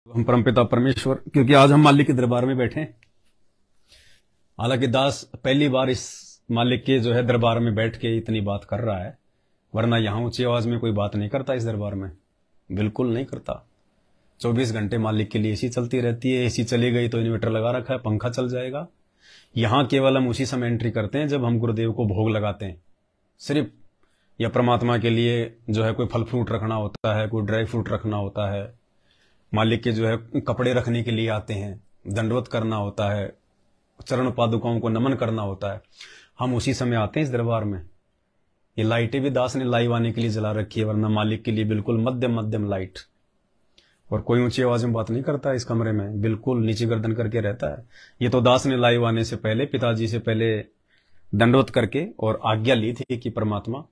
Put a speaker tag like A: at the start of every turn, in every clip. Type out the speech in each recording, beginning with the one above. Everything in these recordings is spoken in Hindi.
A: हम परमपिता परमेश्वर, क्योंकि आज हम मालिक के दरबार में बैठे हैं। हालांकि दास पहली बार इस मालिक के दरबार में बैठ के इतनी बात कर रहा है, वरना यहां ऊंची आवाज में कोई बात नहीं करता इस दरबार में, बिल्कुल नहीं करता। 24 घंटे मालिक के लिए एसी चलती रहती है। एसी चली गई तो इन्वर्टर लगा रखा है, पंखा चल जाएगा। यहां केवल हम उसी समय एंट्री करते हैं जब हम गुरुदेव को भोग लगाते हैं सिर्फ, या परमात्मा के लिए कोई फल फ्रूट रखना होता है, कोई ड्राई फ्रूट रखना होता है, मालिक के कपड़े रखने के लिए आते हैं, दंडवत करना होता है, चरण पादुकाओं को नमन करना होता है, हम उसी समय आते हैं इस दरबार में। ये लाइटें भी दास ने लाइव आने के लिए जला रखी है, वरना मालिक के लिए बिल्कुल मध्यम मध्यम लाइट। और कोई ऊंची आवाज में बात नहीं करता इस कमरे में, बिल्कुल नीचे गर्दन करके रहता है। ये तो दास ने लाइव आने से पहले पिताजी से पहले दंडवत करके और आज्ञा ली थी कि परमात्मा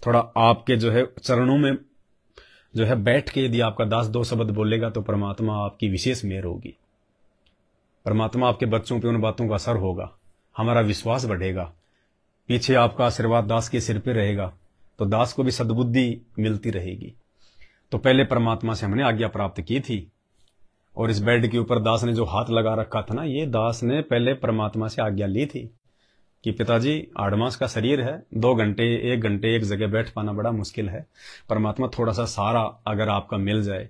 A: थोड़ा आपके चरणों में बैठ के यदि आपका दास 2 शब्द बोलेगा तो परमात्मा आपकी विशेष मेहर होगी, परमात्मा आपके बच्चों पे उन बातों का असर होगा, हमारा विश्वास बढ़ेगा, पीछे आपका आशीर्वाद दास के सिर पे रहेगा, तो दास को भी सद्बुद्धि मिलती रहेगी। तो पहले परमात्मा से हमने आज्ञा प्राप्त की थी। और इस बेड के ऊपर दास ने जो हाथ लगा रखा था ना, ये दास ने पहले परमात्मा से आज्ञा ली थी कि पिताजी 8 मास का शरीर है, 2 घंटे 1 घंटे एक जगह बैठ पाना बड़ा मुश्किल है, परमात्मा थोड़ा सा सहारा अगर आपका मिल जाए।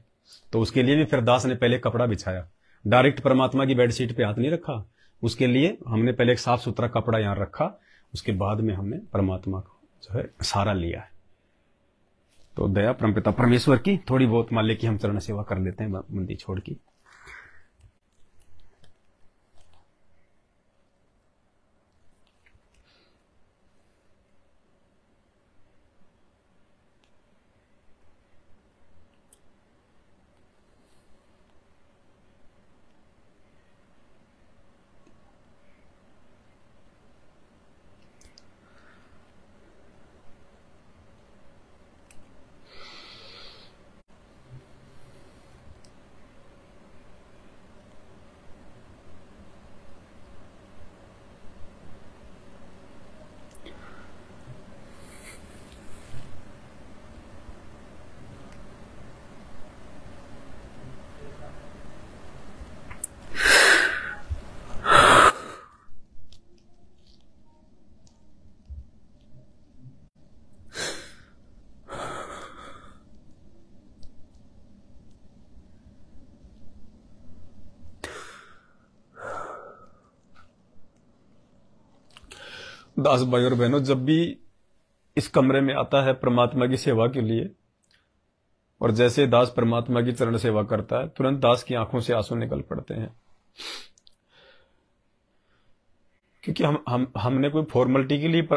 A: तो उसके लिए भी फिर दास ने पहले कपड़ा बिछाया, डायरेक्ट परमात्मा की बेडशीट पे हाथ नहीं रखा, उसके लिए हमने पहले एक साफ सुथरा कपड़ा यहां रखा, उसके बाद में हमने परमात्मा को सहारा लिया है। तो दया परमपिता परमेश्वर की थोड़ी बहुत मालिक की हम चरण सेवा कर लेते हैं बंदी छोड़ की। दास भाई और बहनों, जब भी इस कमरे में आता है परमात्मा की सेवा के लिए, और जैसे दास परमात्मा की चरण सेवा करता है, तुरंत दास की आंखों से आंसू निकल पड़ते हैं। क्योंकि हमने कोई फॉर्मेलिटी के लिए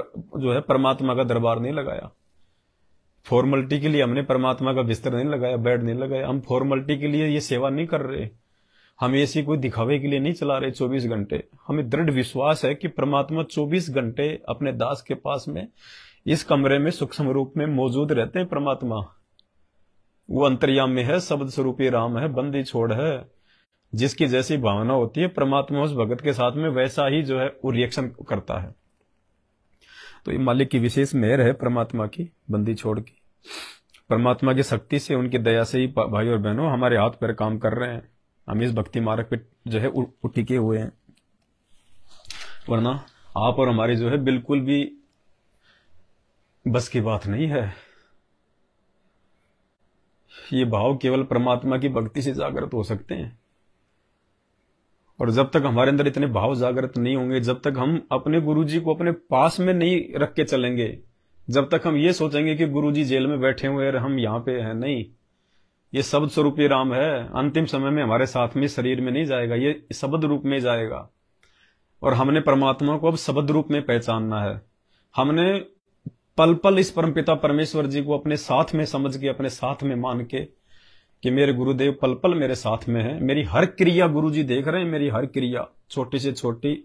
A: परमात्मा का दरबार नहीं लगाया, फॉर्मेलिटी के लिए हमने परमात्मा का बिस्तर नहीं लगाया, बेड नहीं लगाया, हम फॉर्मेलिटी के लिए ये सेवा नहीं कर रहे, हम ऐसी कोई दिखावे के लिए नहीं चला रहे 24 घंटे। हमें दृढ़ विश्वास है कि परमात्मा 24 घंटे अपने दास के पास में इस कमरे में सूक्ष्म रूप में मौजूद रहते हैं। परमात्मा वो अंतर्याम में है, शब्द स्वरूपी राम है, बंदी छोड़ है, जिसकी जैसी भावना होती है परमात्मा उस भगत के साथ में वैसा ही वो रिएक्शन करता है। तो ये मालिक की विशेष मेहर है परमात्मा की, बंदी छोड़ की। परमात्मा की शक्ति से, उनकी दया से ही भाई और बहनों हमारे हाथ पैर काम कर रहे हैं, हम इस भक्ति मार्ग पे टिके हुए हैं, वरना आप और हमारी बिल्कुल भी बस की बात नहीं है। ये भाव केवल परमात्मा की भक्ति से जागृत हो सकते हैं, और जब तक हमारे अंदर इतने भाव जागृत नहीं होंगे, जब तक हम अपने गुरुजी को अपने पास में नहीं रख के चलेंगे, जब तक हम ये सोचेंगे कि गुरुजी जेल में बैठे हुए और हम यहां पे हैं, नहीं, ये शब्द स्वरूपी राम है, अंतिम समय में हमारे साथ में शरीर में नहीं जाएगा, ये शब्द रूप में जाएगा। और हमने परमात्मा को अब शब्द रूप में पहचानना है। हमने पल पल इस परमपिता परमेश्वर जी को अपने साथ में समझ के, अपने साथ में मान के कि मेरे गुरुदेव पल पल मेरे साथ में है, मेरी हर क्रिया गुरुजी देख रहे हैं, मेरी हर क्रिया छोटी से छोटी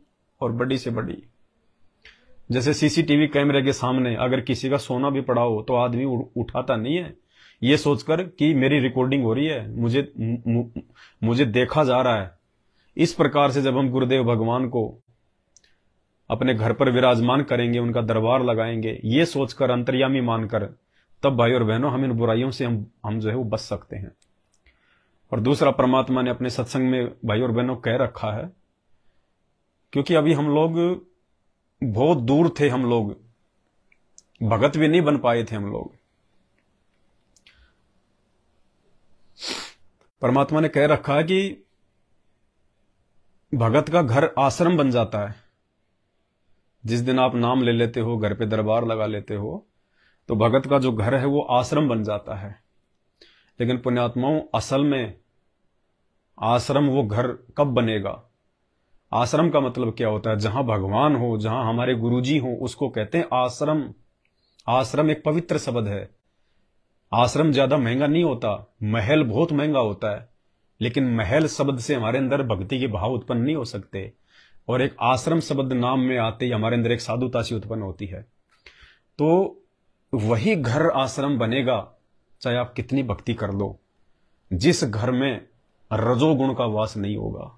A: और बड़ी से बड़ी। जैसे सीसीटीवी कैमरे के सामने अगर किसी का सोना भी पड़ा हो तो आदमी उठाता नहीं है, ये सोचकर कि मेरी रिकॉर्डिंग हो रही है, मुझे देखा जा रहा है। इस प्रकार से जब हम गुरुदेव भगवान को अपने घर पर विराजमान करेंगे, उनका दरबार लगाएंगे, ये सोचकर अंतर्यामी मानकर, तब भाई और बहनों हम इन बुराइयों से हम वो बच सकते हैं। और दूसरा, परमात्मा ने अपने सत्संग में भाई और बहनों कह रखा है, क्योंकि अभी हम लोग बहुत दूर थे, हम लोग भगत भी नहीं बन पाए थे हम लोग। परमात्मा ने कह रखा है कि भगत का घर आश्रम बन जाता है। जिस दिन आप नाम ले लेते हो, घर पे दरबार लगा लेते हो, तो भगत का जो घर है वो आश्रम बन जाता है। लेकिन पुण्यात्माओं, असल में आश्रम वो घर कब बनेगा? आश्रम का मतलब क्या होता है? जहां भगवान हो, जहां हमारे गुरुजी हो, उसको कहते हैं आश्रम। आश्रम एक पवित्र शब्द है। आश्रम ज्यादा महंगा नहीं होता, महल बहुत महंगा होता है, लेकिन महल शब्द से हमारे अंदर भक्ति के भाव उत्पन्न नहीं हो सकते। और एक आश्रम शब्द नाम में आते ही हमारे अंदर एक साधुता सी उत्पन्न होती है। तो वही घर आश्रम बनेगा, चाहे आप कितनी भक्ति कर लो। जिस घर में रजोगुण का वास नहीं होगा,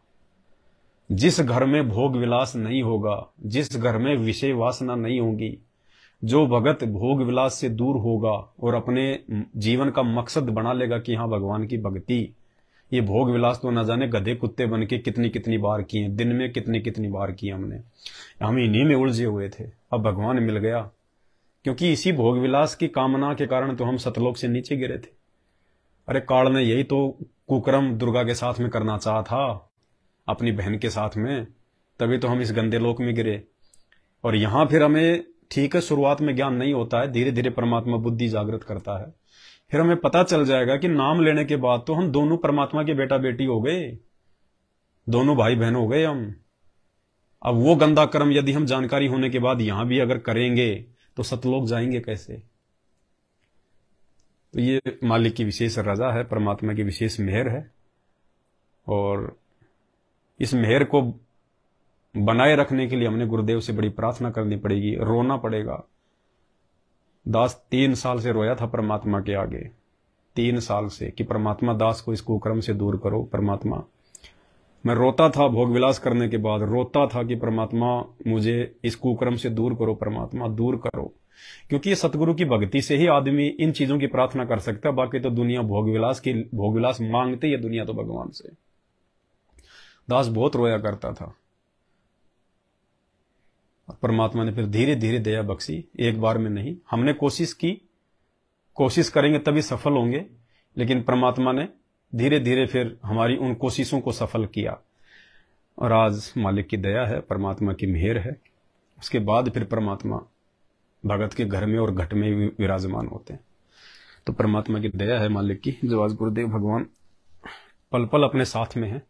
A: जिस घर में भोग विलास नहीं होगा, जिस घर में विषय वासना नहीं होगी, जो भगत भोग विलास से दूर होगा और अपने जीवन का मकसद बना लेगा कि हाँ भगवान की भक्ति, ये भोग विलास तो न जाने गधे कुत्ते बन के कितनी कितनी बार किए, दिन में कितनी कितनी बार किए हमने, हम इन्हीं में उलझे हुए थे। अब भगवान मिल गया, क्योंकि इसी भोग विलास की कामना के कारण तो हम सतलोक से नीचे गिरे थे। अरे काल ने यही तो कुकर्म दुर्गा के साथ में करना चाहा था, अपनी बहन के साथ में, तभी तो हम इस गंदे लोक में गिरे। और यहां फिर हमें, ठीक है, शुरुआत में ज्ञान नहीं होता है, धीरे धीरे परमात्मा बुद्धि जागृत करता है, फिर हमें पता चल जाएगा कि नाम लेने के बाद तो हम दोनों परमात्मा के बेटा बेटी हो गए, दोनों भाई बहन हो गए हम। अब वो गंदा कर्म यदि हम जानकारी होने के बाद यहां भी अगर करेंगे तो सतलोक जाएंगे कैसे? तो ये मालिक की विशेष रजा है, परमात्मा की विशेष मेहर है, और इस मेहर को बनाए रखने के लिए हमने गुरुदेव से बड़ी प्रार्थना करनी पड़ेगी, रोना पड़ेगा। दास 3 साल से रोया था परमात्मा के आगे, 3 साल से, कि परमात्मा दास को इस कुकर्म से दूर करो। परमात्मा, मैं रोता था भोग विलास करने के बाद, रोता था कि परमात्मा मुझे इस कुकर्म से दूर करो, परमात्मा दूर करो। क्योंकि ये सतगुरु की भक्ति से ही आदमी इन चीजों की प्रार्थना कर सकता है, बाकी तो दुनिया भोग विलास मांगते ही दुनिया तो भगवान से। दास बहुत रोया करता था, परमात्मा ने फिर धीरे धीरे दया बख्शी, एक बार में नहीं। हमने कोशिश की, कोशिश करेंगे तभी सफल होंगे, लेकिन परमात्मा ने धीरे धीरे फिर हमारी उन कोशिशों को सफल किया। और आज मालिक की दया है, परमात्मा की मेहर है। उसके बाद फिर परमात्मा भगत के घर में और घट में विराजमान होते हैं। तो परमात्मा की दया है मालिक की, जो आज गुरुदेव भगवान पल पल अपने साथ में है।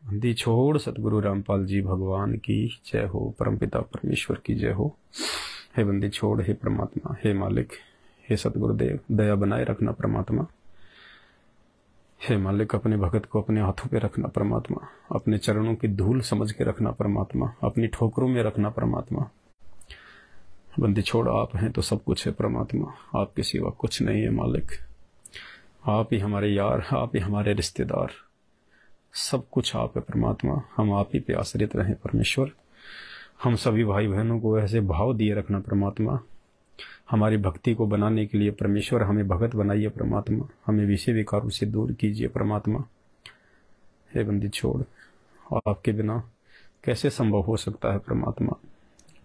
A: बंदी छोड़ सतगुरु रामपाल जी भगवान की जय हो, परमपिता परमेश्वर की जय हो। हे बंदी छोड़, हे परमात्मा, हे मालिक, हे सतगुरुदेव, दया बनाए रखना परमात्मा। हे मालिक, अपने भगत को अपने हाथों पे रखना परमात्मा, अपने चरणों की धूल समझ के रखना परमात्मा, अपनी ठोकरों में रखना परमात्मा। बंदी छोड़, आप हैं तो सब कुछ है परमात्मा, आपके सिवा कुछ नहीं है मालिक। आप ही हमारे यार, आप ही हमारे रिश्तेदार, सब कुछ आप है परमात्मा। हम आप ही पे आश्रित रहें परमेश्वर। हम सभी भाई बहनों को ऐसे भाव दिए रखना परमात्मा। हमारी भक्ति को बनाने के लिए परमेश्वर हमें भगत बनाइए परमात्मा, हमें विषय विकारों से दूर कीजिए परमात्मा। हे बंदी छोड़, आपके बिना कैसे संभव हो सकता है परमात्मा।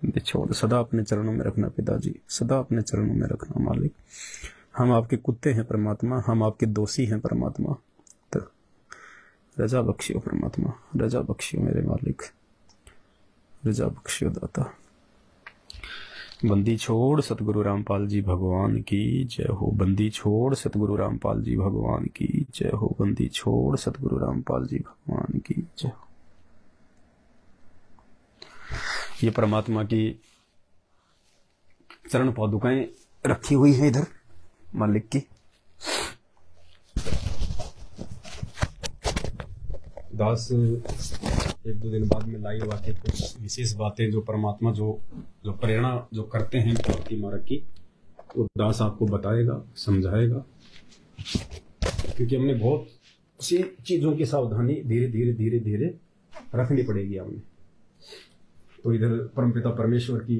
A: बंदी छोड़, सदा अपने चरणों में रखना पिताजी, सदा अपने चरणों में रखना मालिक। हम आपके कुत्ते हैं परमात्मा, हम आपके दोषी हैं परमात्मा। तो रजा बख्शियो परमात्मा, रजा बख्शियो मेरे मालिक, रजा बख्शियो दाता। बंदी छोड़ सतगुरु रामपाल जी भगवान की जय हो, बंदी छोड़ सतगुरु रामपाल जी भगवान की जय हो, बंदी छोड़ सतगुरु रामपाल जी भगवान की जय हो। ये परमात्मा की चरण पादुकाएं रखी हुई हैं इधर मालिक की। दास 1-2 दिन बाद में लाइव आके कुछ विशेष बातें जो परमात्मा जो प्रेरणा जो करते हैं भक्ति मार्ग की, वो दास आपको बताएगा, समझाएगा। क्योंकि हमने बहुत सी चीजों की सावधानी धीरे धीरे धीरे धीरे रखनी पड़ेगी हमें। तो इधर परमपिता परमेश्वर की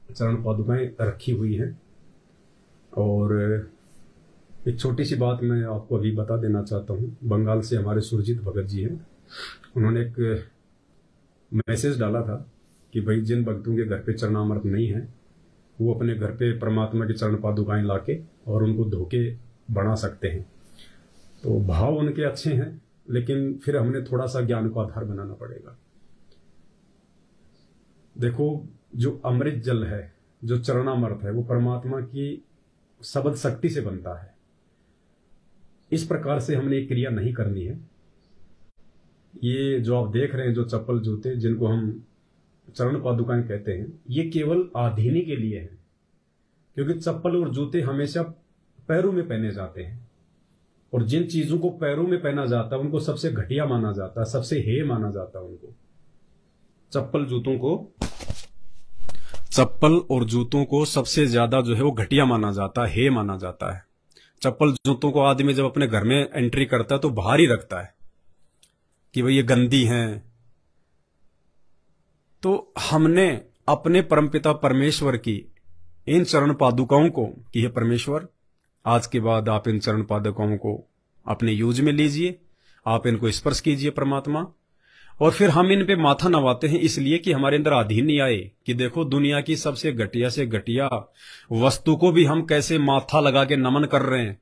A: चरण पादुकाएं रखी हुई हैं, और एक छोटी सी बात मैं आपको अभी बता देना चाहता हूँ। बंगाल से हमारे सुरजीत भगत जी हैं, उन्होंने एक मैसेज डाला था कि भाई जिन भक्तों के घर पे चरणामृत नहीं है वो अपने घर पे परमात्मा की चरण पादुकाएं लाके और उनको धोके बना सकते हैं। तो भाव उनके अच्छे हैं, लेकिन फिर हमने थोड़ा सा ज्ञान को आधार बनाना पड़ेगा। देखो, जो अमृत जल है, जो चरणामृत है, वो परमात्मा की शब्द शक्ति से बनता है। इस प्रकार से हमने एक क्रिया नहीं करनी है। ये जो आप देख रहे हैं, जो चप्पल जूते जिनको हम चरण पादुकाएं कहते हैं, ये केवल आधीनी के लिए है, क्योंकि चप्पल और जूते हमेशा पैरों में पहने जाते हैं, और जिन चीजों को पैरों में पहना जाता है उनको सबसे घटिया माना जाता है, सबसे हेय माना जाता है। उनको चप्पल और जूतों को सबसे ज्यादा जो है वो घटिया माना जाता है, हेय माना जाता है। चप्पल जूतों को आदमी जब अपने घर में एंट्री करता है तो बाहर ही रखता है कि भाई ये गंदी हैं। तो हमने अपने परमपिता परमेश्वर की इन चरण पादुकाओं को कि हे परमेश्वर, आज के बाद आप इन चरण पादुकाओं को अपने यूज में लीजिए, आप इनको स्पर्श कीजिए परमात्मा। और फिर हम इन पे माथा नवाते हैं इसलिए कि हमारे अंदर आधीन नहीं आए कि देखो दुनिया की सबसे घटिया से घटिया वस्तु को भी हम कैसे माथा लगा के नमन कर रहे हैं।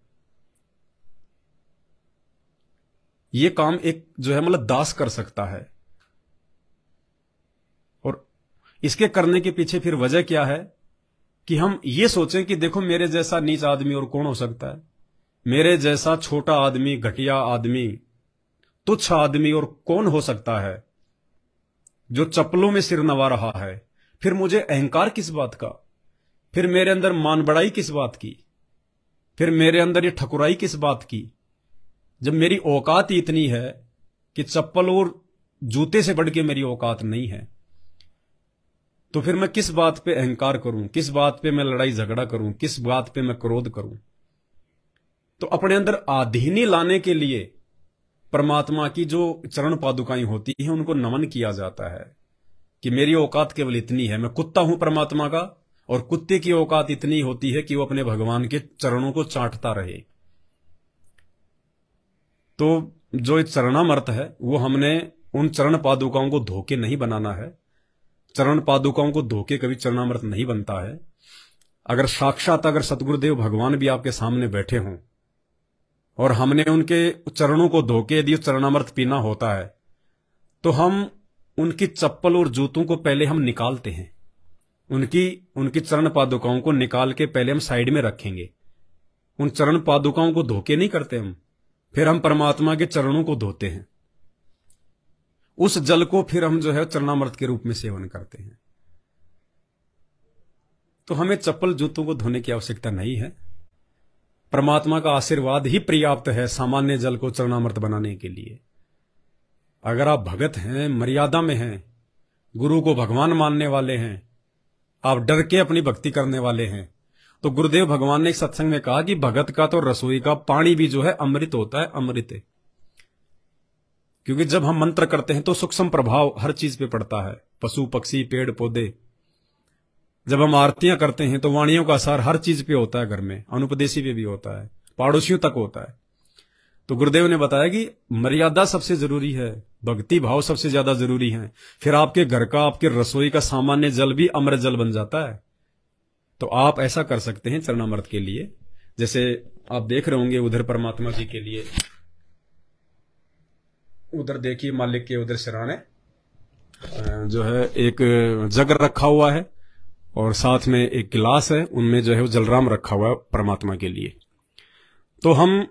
A: ये काम एक जो है मतलब दास कर सकता है। और इसके करने के पीछे फिर वजह क्या है कि हम ये सोचें कि देखो मेरे जैसा नीच आदमी और कौन हो सकता है, मेरे जैसा छोटा आदमी, घटिया आदमी, तुच्छ आदमी और कौन हो सकता है जो चप्पलों में सिर नवा रहा है। फिर मुझे अहंकार किस बात का, फिर मेरे अंदर मान बढ़ाई किस बात की, फिर मेरे अंदर ये ठकुराई किस बात की, जब मेरी औकात ही इतनी है कि चप्पल और जूते से बढ़ के मेरी औकात नहीं है। तो फिर मैं किस बात पे अहंकार करूं, किस बात पे मैं लड़ाई झगड़ा करूं, किस बात पे मैं क्रोध करूं। तो अपने अंदर आधीनी लाने के लिए परमात्मा की जो चरण पादुकाएं होती हैं उनको नमन किया जाता है कि मेरी औकात केवल इतनी है, मैं कुत्ता हूं परमात्मा का, और कुत्ते की औकात इतनी होती है कि वो अपने भगवान के चरणों को चाटता रहे। तो जो चरणामृत है वो हमने उन चरण पादुकाओं को धोके नहीं बनाना है। चरण पादुकाओं को धोके कभी चरणामृत नहीं बनता है। अगर साक्षात अगर सतगुरुदेव भगवान भी आपके सामने बैठे हों और हमने उनके चरणों को धोके यदि चरणामृत पीना होता है तो हम उनकी चप्पल और जूतों को पहले हम निकालते हैं, उनकी चरण पादुकाओं को निकाल के पहले हम साइड में रखेंगे। उन चरण पादुकाओं को धोके नहीं करते हम, फिर हम परमात्मा के चरणों को धोते हैं। उस जल को फिर हम जो है चरणामृत के रूप में सेवन करते हैं। तो हमें चप्पल जूतों को धोने की आवश्यकता नहीं है। परमात्मा का आशीर्वाद ही पर्याप्त है सामान्य जल को चरणामृत बनाने के लिए। अगर आप भगत हैं, मर्यादा में हैं, गुरु को भगवान मानने वाले हैं, आप डर के अपनी भक्ति करने वाले हैं, तो गुरुदेव भगवान ने एक सत्संग में कहा कि भगत का तो रसोई का पानी भी जो है अमृत होता है, अमृत है। क्योंकि जब हम मंत्र करते हैं तो सूक्ष्म प्रभाव हर चीज पे पड़ता है, पशु पक्षी पेड़ पौधे। जब हम आरतियां करते हैं तो वाणियों का असर हर चीज पे होता है, घर में अनुपदेशी पे भी होता है, पड़ोसियों तक होता है। तो गुरुदेव ने बताया कि मर्यादा सबसे जरूरी है, भक्ति भाव सबसे ज्यादा जरूरी है। फिर आपके घर का, आपके रसोई का सामान्य जल भी अमृत जल बन जाता है। तो आप ऐसा कर सकते हैं चरणामृत के लिए। जैसे आप देख रहे होंगे उधर परमात्मा जी के लिए, उधर देखिए मालिक के उधर सिराने जो है एक जग रखा हुआ है और साथ में एक गिलास है, उनमें जो है वो जलराम रखा हुआ है परमात्मा के लिए। तो हम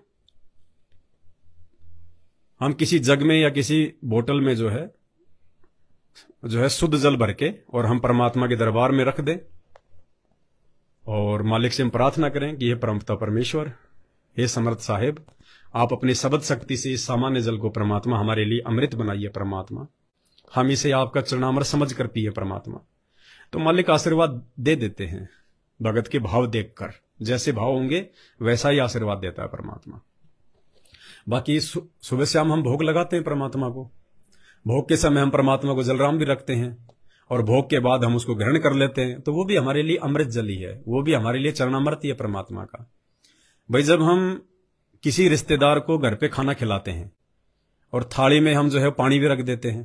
A: किसी जग में या किसी बोतल में जो है शुद्ध जल भर के और हम परमात्मा के दरबार में रख दें और मालिक से हम प्रार्थना करें कि ये परमपिता परमेश्वर, हे समर्थ साहेब, आप अपनी शब्द शक्ति से इस सामान्य जल को परमात्मा हमारे लिए अमृत बनाइए परमात्मा, हम इसे आपका चरणामृत समझ कर पिए परमात्मा। तो मालिक आशीर्वाद दे देते हैं भगत के भाव देखकर, जैसे भाव होंगे वैसा ही आशीर्वाद देता है परमात्मा। बाकी सुबह शाम हम भोग लगाते हैं परमात्मा को, भोग के समय हम परमात्मा को जलराम भी रखते हैं और भोग के बाद हम उसको ग्रहण कर लेते हैं, तो वो भी हमारे लिए अमृत जल ही है, वो भी हमारे लिए चरणामृत ही है परमात्मा का। भाई जब हम किसी रिश्तेदार को घर पे खाना खिलाते हैं और थाली में हम जो है पानी भी रख देते हैं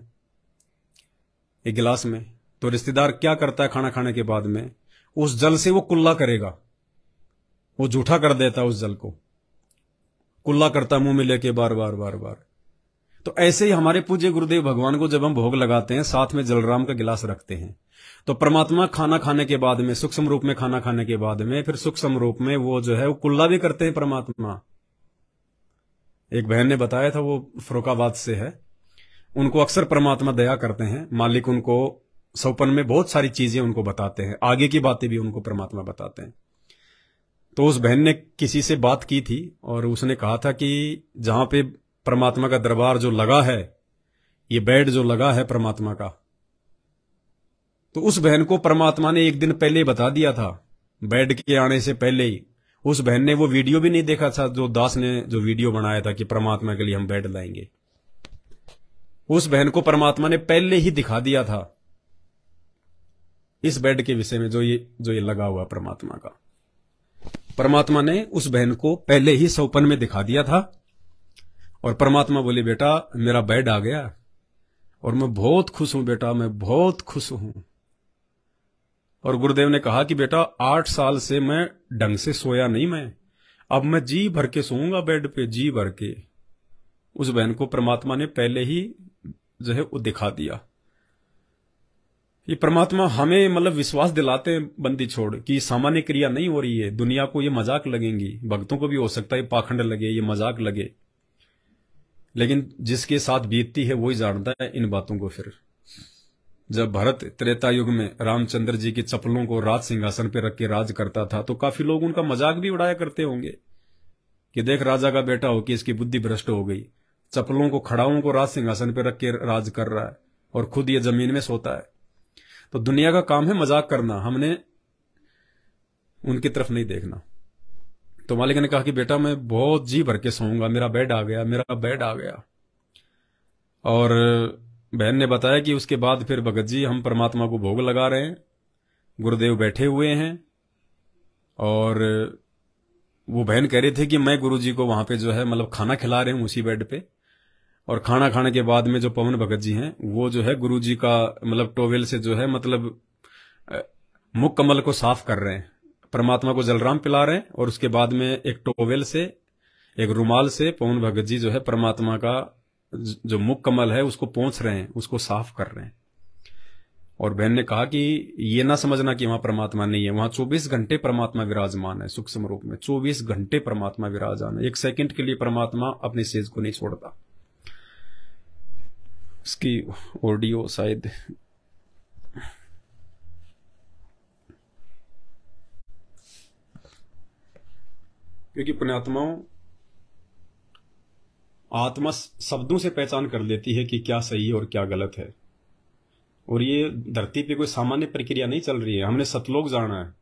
A: एक गिलास में, तो रिश्तेदार क्या करता है खाना खाने के बाद में उस जल से वो कुल्ला करेगा, वो जूठा कर देता है, उस जल को कुल्ला करता मुंह में लेके बार बार बार बार। तो ऐसे ही हमारे पूज्य गुरुदेव भगवान को जब हम भोग लगाते हैं, साथ में जलराम का गिलास रखते हैं, तो परमात्मा खाना खाने के बाद में, सूक्ष्म रूप में खाना खाने के बाद में, फिर सूक्ष्म रूप में वो जो है वो कुल्ला भी करते हैं परमात्मा। एक बहन ने बताया था, वो फरुखाबाद से है, उनको अक्सर परमात्मा दया करते हैं, मालिक उनको सौपन में बहुत सारी चीजें उनको बताते हैं, आगे की बातें भी उनको परमात्मा बताते हैं। तो उस बहन ने किसी से बात की थी और उसने कहा था कि जहां पे परमात्मा का दरबार जो लगा है, ये बेड जो लगा है परमात्मा का, तो उस बहन को परमात्मा ने एक दिन पहले ही बता दिया था, बेड के आने से पहले ही। उस बहन ने वो वीडियो भी नहीं देखा था जो दास ने जो वीडियो बनाया था कि परमात्मा के लिए हम बेड लाएंगे। उस बहन को परमात्मा ने पहले ही दिखा दिया था इस बेड के विषय में, जो ये लगा हुआ परमात्मा का। परमात्मा ने उस बहन को पहले ही सौपन में दिखा दिया था और परमात्मा बोले, बेटा मेरा बेड आ गया और मैं बहुत खुश हूं बेटा, मैं बहुत खुश हूं। और गुरुदेव ने कहा कि बेटा 8 साल से मैं ढंग से सोया नहीं, मैं अब मैं जी भर के सोऊंगा बेड पे, जी भर के। उस बहन को परमात्मा ने पहले ही जो है वो दिखा दिया। ये परमात्मा हमें मतलब विश्वास दिलाते हैं बंदी छोड़ कि सामान्य क्रिया नहीं हो रही है, दुनिया को ये मजाक लगेंगी, भक्तों को भी हो सकता है पाखंड लगे, ये मजाक लगे, लेकिन जिसके साथ बीतती है वही जानता है इन बातों को। फिर जब भरत त्रेता युग में रामचंद्र जी की चप्पलों को राज सिंहासन पर रख के राज करता था, तो काफी लोग उनका मजाक भी उड़ाया करते होंगे कि देख राजा का बेटा हो कि इसकी बुद्धि भ्रष्ट हो गई, चप्पलों को खड़ाओं को राज सिंहासन पर रख के राज कर रहा है और खुद ये जमीन में सोता है। तो दुनिया का काम है मजाक करना, हमने उनकी तरफ नहीं देखना। तो मालिक ने कहा कि बेटा मैं बहुत जी भर के सोऊंगा, मेरा बेड आ गया, मेरा बेड आ गया। और बहन ने बताया कि उसके बाद फिर भगत जी हम परमात्मा को भोग लगा रहे हैं, गुरुदेव बैठे हुए हैं और वो बहन कह रहे थे कि मैं गुरुजी को वहां पे जो है मतलब खाना खिला रहे हूं उसी बेड पे, और खाना खाने के बाद में जो पवन भगत जी हैं वो जो है गुरुजी का मतलब टोवेल से जो है मतलब मुख कमल को साफ कर रहे हैं, परमात्मा को जलराम पिला रहे हैं, और उसके बाद में एक टोवेल से, एक रुमाल से पवन भगत जी जो है परमात्मा का जो मुख कमल है उसको पोंछ रहे हैं, उसको साफ कर रहे हैं। और बहन ने कहा कि ये ना समझना कि वहां परमात्मा नहीं है, वहां 24 घंटे परमात्मा विराजमान है, सूक्ष्म रूप में 24 घंटे परमात्मा विराजमान है, एक सेकंड के लिए परमात्मा अपने सेज को नहीं छोड़ता। इसकी ऑडियो शायद क्योंकि पुण्यात्माओं आत्मा शब्दों से पहचान कर लेती है कि क्या सही और क्या गलत है, और ये धरती पे कोई सामान्य प्रक्रिया नहीं चल रही है। हमने सतलोक जाना है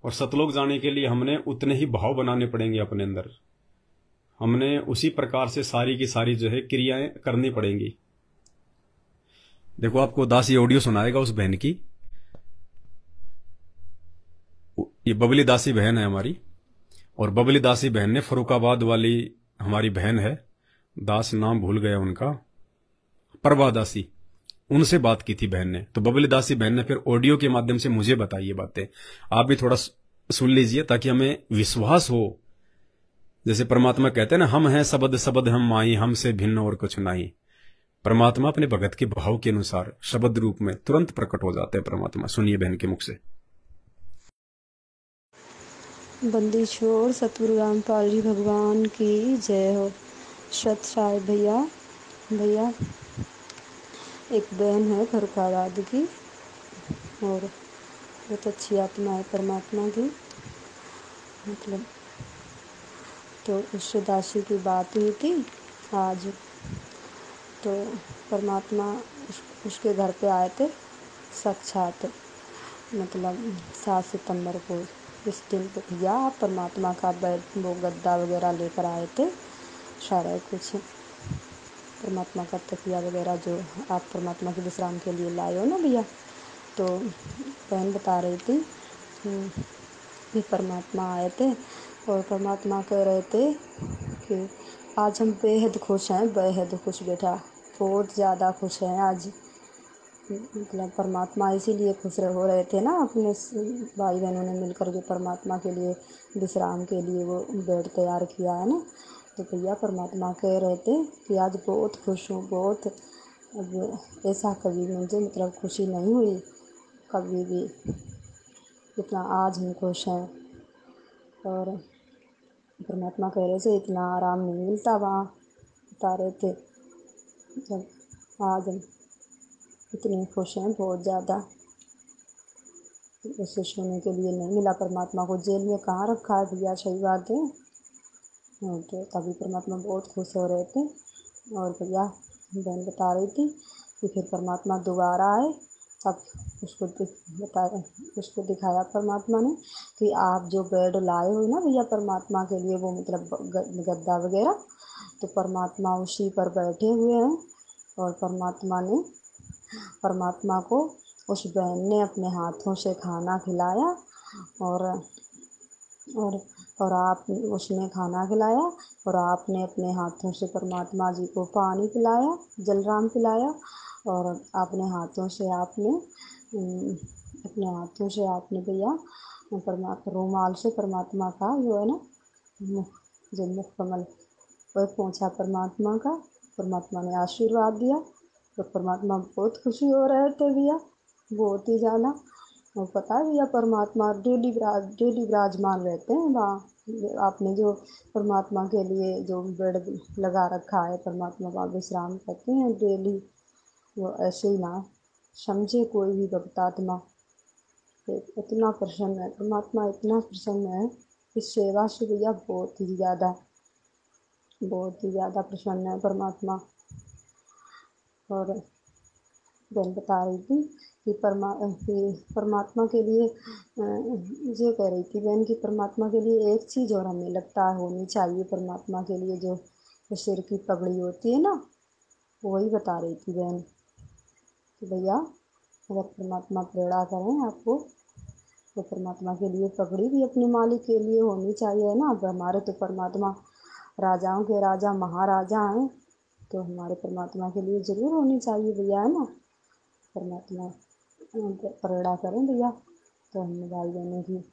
A: और सतलोक जाने के लिए हमने उतने ही भाव बनाने पड़ेंगे अपने अंदर, हमने उसी प्रकार से सारी की सारी जो है क्रियाएं करनी पड़ेंगी। देखो आपको दास ये ऑडियो सुनाएगा उस बहन की, ये बबली दासी बहन है हमारी, और बबली दासी बहन ने फरुखाबाद वाली हमारी बहन है, दास नाम भूल गया उनका, प्रभा दासी, उनसे बात की थी बहन ने। तो बबली दासी बहन ने फिर ऑडियो के माध्यम से मुझे बताई ये बातें, आप भी थोड़ा सुन लीजिए ताकि हमें विश्वास हो। जैसे परमात्मा कहते हैं ना, हम हैं शब्द शब्द हम माई, हमसे भिन्न और कुछ नहीं। परमात्मा अपने भगत के भाव के अनुसार शब्द रूप में तुरंत प्रकट हो जाते हैं परमात्मा। सुनिए बहन के मुख से।
B: बंदी छोड़ सतगुरु रामपाल जी भगवान की जय हो। सत साहिब भैया एक बहन है फरुखाबाद की और बहुत अच्छी आत्मा है परमात्मा की, मतलब तो उससे दासी की बात हुई थी आज, तो परमात्मा उसके घर पे आए थे साक्षात, मतलब 7 सितंबर को इस दिन पे भैया परमात्मा का वो गद्दा वगैरह लेकर आए थे, सारा कुछ परमात्मा का तकिया वगैरह जो आप परमात्मा के विश्राम के लिए लाए हो ना भैया। तो बहन बता रही थी कि परमात्मा आए थे और परमात्मा कह रहे थे कि आज हम बेहद खुश हैं, बेहद खुश बेटा, बहुत ज़्यादा खुश हैं आज। मतलब परमात्मा इसीलिए खुश हो रहे थे ना, अपने भाई बहनों ने मिलकर के परमात्मा के लिए विश्राम के लिए वो बेड तैयार किया है ना। तो भैया परमात्मा कह रहे थे कि आज बहुत खुश हूँ, बहुत। अब ऐसा कभी मुझे मतलब खुशी नहीं हुई कभी भी, जितना आज हम खुश हैं। और परमात्मा कह रहे थे इतना आराम नहीं मिलता वहाँ, बता रहे थे जब आज हम इतने खुश हैं बहुत ज़्यादा। उसे सोने के लिए नहीं मिला, परमात्मा को जेल में कहाँ रखा है भैया, सही बात है। तो तभी परमात्मा बहुत खुश हो रहे थे। और भैया बहन बता रही थी कि फिर परमात्मा दोबारा आए, तब उसको दिखाया परमात्मा ने कि आप जो बेड लाए हो ना भैया परमात्मा के लिए, वो मतलब गद्दा वगैरह, तो परमात्मा उसी पर बैठे हुए हैं। और परमात्मा को उस बहन ने अपने हाथों से खाना खिलाया। और और और आप उसने खाना खिलाया और आपने अपने हाथों से परमात्मा जी को पानी पिलाया, जलराम पिलाया। और अपने हाथों से आपने भैया रुमाल से परमात्मा का जो है ना जो मुख कमल वह पहुँचा परमात्मा का, परमात्मा ने आशीर्वाद दिया। तो परमात्मा बहुत खुशी हो रहे थे भैया, बहुत ही ज़्यादा। और पता है भैया परमात्मा डेली विराजमान रहते हैं वहाँ। आपने जो परमात्मा के लिए जो बेड लगा रखा है, परमात्मा वहाँ विश्राम करते हैं डेली। वो ऐसे ही ना समझे कोई भी भक्तात्मा, इतना प्रसन्न है परमात्मा, इतना प्रसन्न है इस सेवा से भैया, बहुत ही ज़्यादा प्रसन्न है परमात्मा। और बहन बता रही थी कि परमात्मा के लिए ये कह रही थी बहन कि परमात्मा के लिए एक चीज़ और हमें लगता है होनी चाहिए परमात्मा के लिए, जो सिर की पगड़ी होती है ना, वही बता रही थी बहन कि भैया अगर परमात्मा प्रेरणा करें आपको तो परमात्मा के लिए पगड़ी भी अपने मालिक के लिए होनी चाहिए ना। अब हमारे तो परमात्मा राजाओं के राजा महाराजा हैं, तो हमारे परमात्मा के लिए ज़रूर होनी चाहिए भैया, है ना। परमात्मा प्रेरणा करें भैया तो हम भाई बहनों की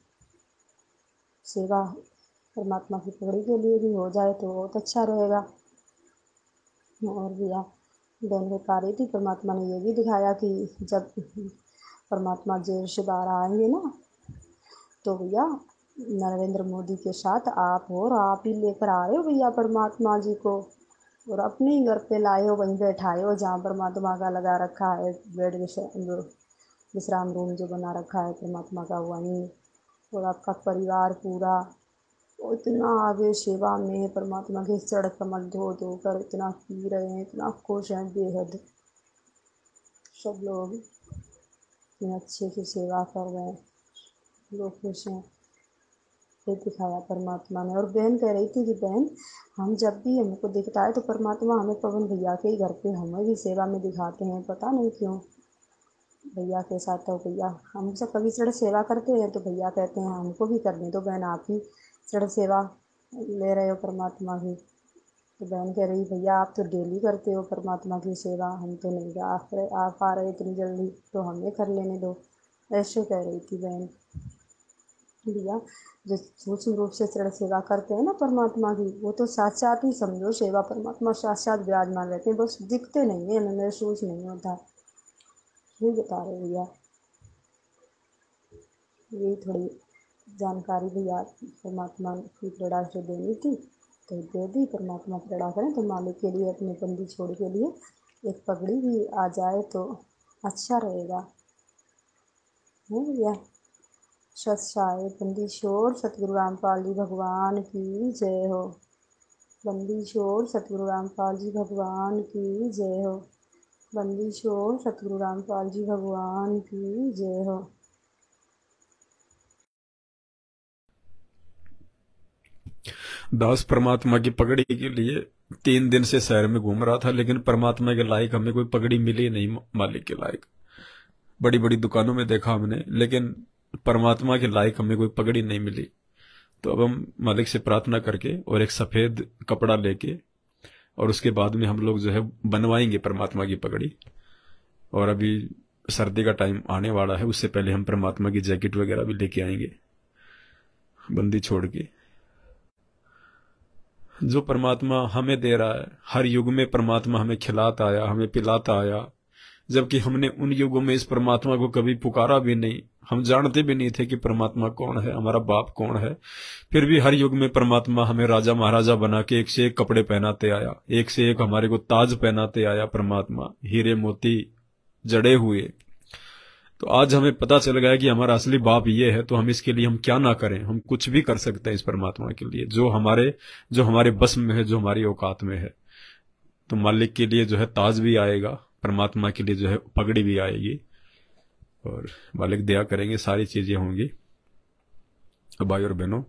B: सेवा परमात्मा की पगड़ी के लिए भी हो जाए तो बहुत अच्छा रहेगा। और भैया बहन बता रही थी परमात्मा ने ये भी दिखाया कि जब परमात्मा जेल से बाहर आएंगे ना, तो भैया नरेंद्र मोदी के साथ आप हो, और आप ही लेकर आ रहे हो भैया परमात्मा जी को, और अपने ही घर पे लाए हो, वहीं बैठाए हो जहाँ परमात्मा का लगा रखा है बेड, विश्राम रूम जो बना रखा है परमात्मा का वहीं। और आपका परिवार पूरा इतना आगे सेवा में परमात्मा के चरण कमल धो धो कर इतना पी रहे हैं, इतना खुश हैं बेहद। सब लोग इतने अच्छे से सेवा कर रहे हैं, लोग खुश हैं, ये दिखाया परमात्मा ने। और बहन कह रही थी कि बहन हम जब भी हमको दिखता है तो परमात्मा हमें पवन भैया के ही घर पे हमें भी सेवा में दिखाते हैं, पता नहीं क्यों। भैया के साथ तो भैया हमसे कभी चढ़ सेवा करते हैं तो भैया कहते हैं हमको भी करने दो बहन, आप ही चढ़ सेवा ले रहे हो परमात्मा की। तो बहन कह रही भैया आप तो डेली करते हो परमात्मा की सेवा, हम तो नहीं आ पा रहे इतनी जल्दी, तो हमें कर लेने दो, ऐसे कह रही थी बहन। भैया जो सूक्ष्म रूप से चरण सेवा करते हैं ना परमात्मा की, वो तो साक्षात ही समझो सेवा, परमात्मा साक्षात विराजमान रहते हैं, बस दिखते नहीं है, हमें महसूस नहीं होता। ये बता रहे भैया, यही थोड़ी जानकारी भैया परमात्मा की प्रेरणा से देनी थी तो दे दी। परमात्मा प्रेरणा करें तो मालिक के लिए अपने बंदी छोड़ के लिए एक पगड़ी भी आ जाए तो अच्छा रहेगा, है भैया। सत्साई बंदी छोड़ सतगुरु रामपाल जी भगवान की जय हो। बंदी छोड़ सतगुरु रामपाल जी भगवान की जय हो। बंदी छोड़ सतगुरु रामपाल जी भगवान की जय हो।
A: दास परमात्मा की पगड़ी के लिए 3 दिन से शहर में घूम रहा था, लेकिन परमात्मा के लायक हमें कोई पगड़ी मिली नहीं, मालिक के लायक। बड़ी बड़ी दुकानों में देखा हमने, लेकिन परमात्मा के लायक हमें कोई पगड़ी नहीं मिली।
C: तो अब हम मालिक से प्रार्थना करके और एक सफेद कपड़ा लेके और उसके बाद में हम लोग जो है बनवाएंगे परमात्मा की पगड़ी। और अभी सर्दी का टाइम आने वाला है, उससे पहले हम परमात्मा की जैकेट वगैरह भी लेके आएंगे बंदी छोड़ के। जो परमात्मा हमें दे रहा है, हर युग में परमात्मा हमें खिलाता आया, हमें पिलाता आया, जबकि हमने उन युगों में इस परमात्मा को कभी पुकारा भी नहीं, हम जानते भी नहीं थे कि परमात्मा कौन है, हमारा बाप कौन है। फिर भी हर युग में परमात्मा हमें राजा महाराजा बना के एक से एक कपड़े पहनाते आया, एक से एक हमारे को ताज पहनाते आया परमात्मा, हीरे मोती जड़े हुए। तो आज हमें पता चल गया कि हमारा असली बाप ये है, तो हम इसके लिए हम क्या ना करें, हम कुछ भी कर सकते हैं इस परमात्मा के लिए, जो हमारे बस में है, जो हमारी औकात में है। तो मालिक के लिए जो है ताज भी आएगा, परमात्मा के लिए जो है पगड़ी भी आएगी, और मालिक दया करेंगे, सारी चीजें होंगी। भाई और बहनों,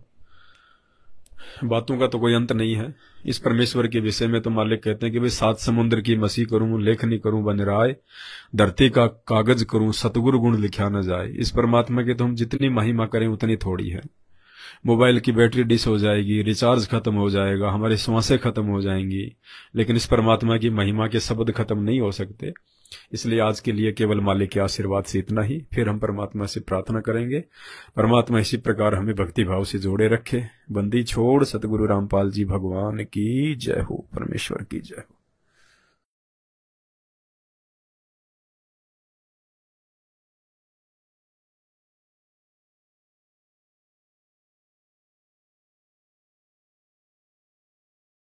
C: बातों का तो कोई अंत नहीं है। इस परमेश्वर के विषय में तो मालिक कहते हैं कि भाई 7 समुद्र की मसी करूं, लेखनी करूं बन राय, धरती का कागज करूं, सतगुरु गुण लिखा न जाए। इस परमात्मा की तो हम जितनी महिमा करें उतनी थोड़ी है। मोबाइल की बैटरी डिस हो जाएगी, रिचार्ज खत्म हो जाएगा, हमारी सांसें खत्म हो जाएंगी, लेकिन इस परमात्मा की महिमा के शब्द खत्म नहीं हो सकते। इसलिए आज के लिए केवल मालिक के आशीर्वाद से इतना ही। फिर हम परमात्मा से प्रार्थना करेंगे, परमात्मा इसी प्रकार हमें भक्ति भाव से जोड़े रखे। बंदी छोड़ सतगुरु रामपाल जी भगवान की जय हो, परमेश्वर की जय हो।